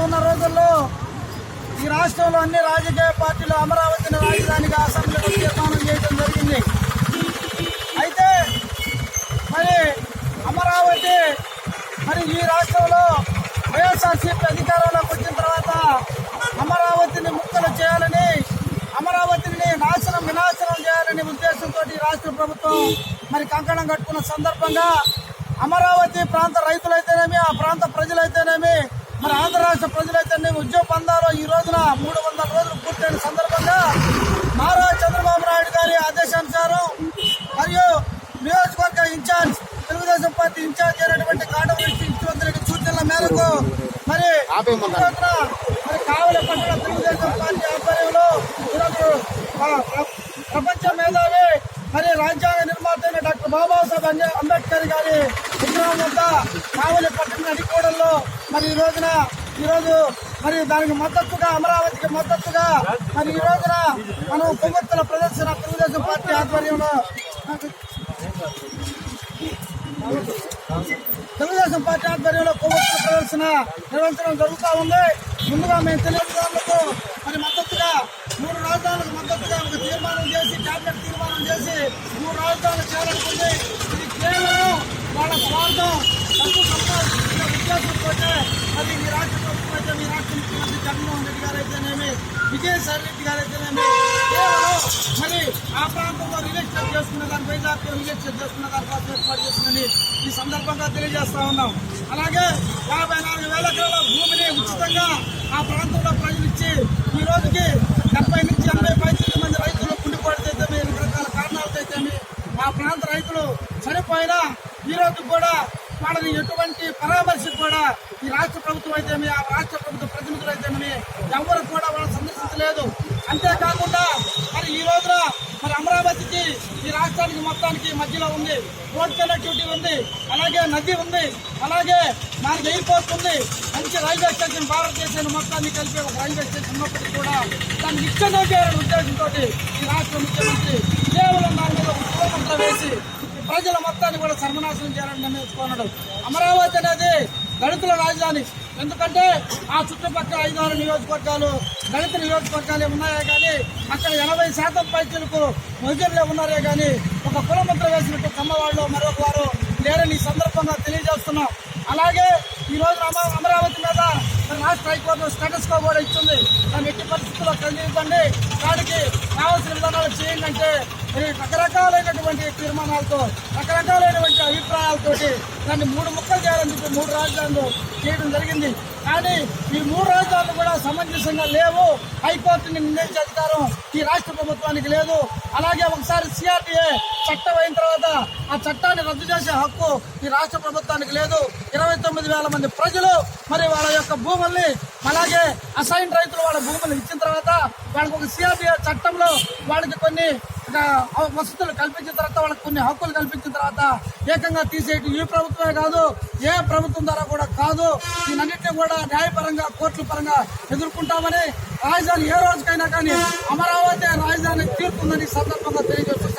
ఉన్న రోజుల్లో ఈ రాష్ట్రంలో అన్ని రాజకీయ పార్టీలు అమరావతిని రాజధానిగా అసెంబ్లీలో తీర్మానం చేయడం జరిగింది. అయితే మరి అమరావతి ఈ రాష్ట్రంలో వైఎస్ఆర్సీపీ అధికారంలోకి వచ్చిన తర్వాత అమరావతిని ముక్కలు చేయాలని, అమరావతిని వినాశనం చేయాలనే ఉద్దేశంతో ఈ రాష్ట్ర ప్రభుత్వం కంకణం కట్టుకున్న సందర్భంగా అమరావతి ప్రాంత రైతులైతేనేమి, ఆ ప్రాంత ప్రజలైతేనేమి, ఆంధ్ర రాష్ట్ర ప్రజలైతేనేమి ఉద్యోగ బంధాలు ఈ రోజున 300 రోజులు పూర్తయిన సందర్భంగా నారా చంద్రబాబు నాయుడు గారి ఆదేశానుసారం మరియు నియోజకవర్గ ఇన్ఛార్జ్ తెలుగుదేశం పార్టీ ఇన్ఛార్జ్ అయినటువంటి కాండవరెడ్డి ముఖ్యమంత్రి సూచనల మేరకు కావలి పట్టణ తెలుగుదేశం పార్టీ ఆధ్వర్యంలో ఈరోజు ప్రపంచ మేధావి రాజ్యాంగ నిర్మాత అయిన డాక్టర్ బాబాసాహెబ్ అంబేద్కర్ గారి విగ్రహం వద్ద కావలి పట్టణ అడికోడల్లో ఈరోజు దానికి మద్దతుగా, అమరావతికి మద్దతుగా ఈ రోజున మనం కొవ్వొత్తుల ప్రదర్శన తెలుగుదేశం పార్టీ ఆధ్వర్యంలో కొవ్వొత్తుల ప్రదర్శన నిర్వహించడం జరుగుతూ ఉంది. ముందుగా మేము తెలుగుదేశంకు మద్దతుగా 3 రాజధానులకు మద్దతుగా ఒక తీర్మానం చేసి, కేబినెట్ తీర్మానం చేసి 3 రాజధానులు చేయాలనుకుంది. ఇది కేవలం వాళ్ళ స్వార్థం, డబ్బు సంపాదించిన ఉద్దేశంతో ఈ రాష్ట్ర ప్రభుత్వం అయితే, ఈ రాష్ట్ర ముఖ్యమంత్రి జగన్మోహన్ రెడ్డి గారు అయితేనేమి, విజయసాయి రెడ్డి గారు అయితేనేమి కేవలం ఆ ప్రాంతంలో రియల్ ఎస్టేట్ చేసుకునే దాని, వైజాగ్లో రియల్ ఎస్టేట్ చేసుకునే దానికోసం ఏర్పాటు చేస్తుందని ఈ సందర్భంగా తెలియజేస్తా ఉన్నాం. అలాగే 54,000 ఎకరాల భూమిని ఉచితంగా ఆ ప్రాంతంలో ప్రజలు ఇచ్చి ఈ రోజుకి 70 నుంచి 80 మంది రైతులు కుండిపోయితేమి, రకరకాల కారణాలతో ఆ ప్రాంత రైతులు చనిపోయినా ఈ రోజు కూడా వాళ్ళని ఎటువంటి పరామర్శ కూడా ఈ రాష్ట్ర ప్రభుత్వం అయితేమి, ఆ రాష్ట్ర ప్రభుత్వ ప్రతినిధులు అయితేమని ఎవరు కూడా వాళ్ళని సందర్శించలేదు. అంతేకాకుండా ఈ రోజున అమరావతికి, ఈ రాష్ట్రానికి మొత్తానికి మధ్యలో ఉంది, రోడ్ కనెక్టివిటీ ఉంది, అలాగే నది ఉంది, అలాగే మనకి ఎయిర్పోర్ట్ ఉంది, మంచి రైల్వే స్టేషన్, భారతదేశాన్ని మొత్తాన్ని కలిపి ఒక రైల్వే స్టేషన్ ఉన్నప్పటికీ కూడా దాన్ని విచ్ఛిన్నం చేయాలనే ఉద్దేశంతో ఈ రాష్ట్ర ముఖ్యమంత్రి కేవలం దాని మీద ఒక కులమంత్రం వేసి ప్రజల మొత్తాన్ని కూడా సర్వనాశనం చేయాలని నిర్ణయించుకున్నాడు. అమరావతి అనేది దళితుల రాజధాని. ఎందుకంటే ఆ చుట్టుపక్కల 5-6 నియోజకవర్గాలు దళిత నియోజకవర్గాలే ఉన్నాయే కానీ అక్కడ 80% పైచలకు మహిళలే ఉన్నారే కానీ ఒక కులమంత్రం వేసినట్టు కమ్మవాళ్ళు మరొక వారు లేరని ఈ సందర్భంగా తెలియజేస్తున్నాం. అలాగే ఈ రోజు అమరావతి మీద రాష్ట్ర హైకోర్టు స్టేటస్ కో కూడా ఇచ్చింది. దాన్ని ఎట్టి పరిస్థితుల్లో కలిగివ్వండి, దానికి కావాల్సిన విధానాలు చేయండి అంటే రకరకాలైనటువంటి తీర్మానాలతో, రకరకాలైనటువంటి అభిప్రాయాలతోటి దాన్ని 3 ముక్కలు చేయాలని చెప్పి 3 రాజధానులు చేయడం జరిగింది. కానీ ఈ 3 రాజధానులు కూడా సమంజసంగా లేవు. హైకోర్టుని నిర్ణయించే అధికారం ఈ రాష్ట్ర ప్రభుత్వానికి లేదు. అలాగే ఒకసారి సిఆర్టీఏ చట్టం అయిన తర్వాత ఆ చట్టాన్ని రద్దు చేసే హక్కు ఈ రాష్ట్ర ప్రభుత్వానికి లేదు. 29,000 మంది ప్రజలు వాళ్ళ యొక్క భూముల్ని, అలాగే అసైన్ రైతులు వాళ్ళ భూములు ఇచ్చిన తర్వాత వాళ్ళకి ఒక సిఆర్టీఏ చట్టంలో వాళ్ళకి కొన్ని వసతులు కల్పించిన తర్వాత, వాళ్ళకి కొన్ని హక్కులు కల్పించిన తర్వాత ఏకంగా తీసేయటం ఈ ప్రభుత్వమే కాదు, ఏ ప్రభుత్వం ద్వారా కూడా కాదు. దీనన్నింటినీ కూడా న్యాయపరంగా, కోర్టుల పరంగా ఎదుర్కొంటామని, రాజధాని ఏ రోజుకైనా కానీ అమరావతి రాజధాని తీరుతుందని సందర్భంగా తెలియజేస్తూ